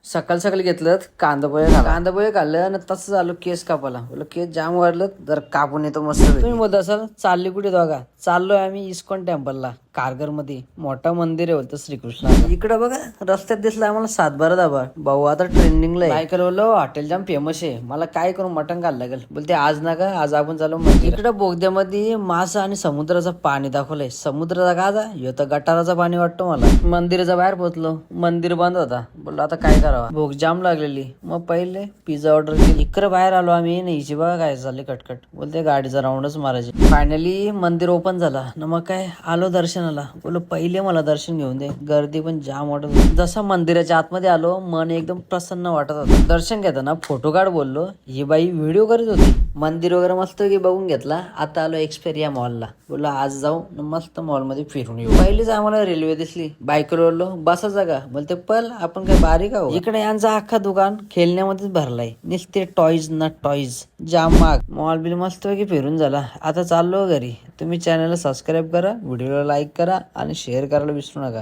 सकाळ सकाळी घेतलं कांदा पोहे खाल्लं आणि तसं झालं केस कापायला. बोल केस जाम वाढलं जर कापून येतो मस्त. तुम्ही बोलत असाल चालली कुठे दोघा? चाललोय आम्ही इस्कॉन टेम्पलला कारगर मध्ये. मोठा मंदिर आहे बोलतो श्रीकृष्ण. इकडे बघा रस्त्यात दिसला आम्हाला 7-12 धाबा. भाऊ आता ट्रेंडिंगला आहे. काय बोललो हॉटेल जाम फेमस आहे. मला काय करून मटण घाल लागेल. बोलते आज नका, आज आपण चालू मंदिर. इकडे बोगद्यामध्ये मासा आणि समुद्राचं पाणी दाखवलंय. समुद्राचा गाजा ह्यो तर गटाराचा पाणी वाटतो मला. मंदिराच्या बाहेर पोहोचलो, मंदिर बंद होता. बोललो आता काय करावा, भूक जाम लागलेली. मग पहिले पिझ्झा ऑर्डर केली. इकडे बाहेर आलो आम्ही. नाही बघा काय चालले कटकट. बोलते गाडीचा राऊंडच मारायची. फायनली मंदिर ओपन झाला ना. मग काय आलो दर्शनाला. बोलो पहिले मला दर्शन घेऊन दे. गर्दी पण जाम वाटत होती. जसा मंदिराच्या आतमध्ये आलो मन एकदम प्रसन्न वाटत होतं. दर्शन घेताना फोटो काढ बोललो. ही बाई व्हिडिओ करत होती. मंदिर वगैरे मस्त की बघून घेतला. आता आलो एक्सपेरिया मॉलला. बोला आज जाऊ मस्त मॉल मध्ये फिरून येऊ. पहिलीच आम्हाला रेल्वे दिसली. बाईकवर बोललो बसा जागा. बोलते पल आपण काय बारीक आहो. इकडे यांचा अख्खा दुकान खेळण्यामध्येच भरलाय. नुसते टॉईज ना टॉईज. जाम माग. मॉल बिल मस्त पैकी फिरून झाला. आता चाललो घरी. तुम्ही चॅनलला सबस्क्राईब करा, व्हिडिओला लाईक करा आणि शेअर करायला विसरू नका.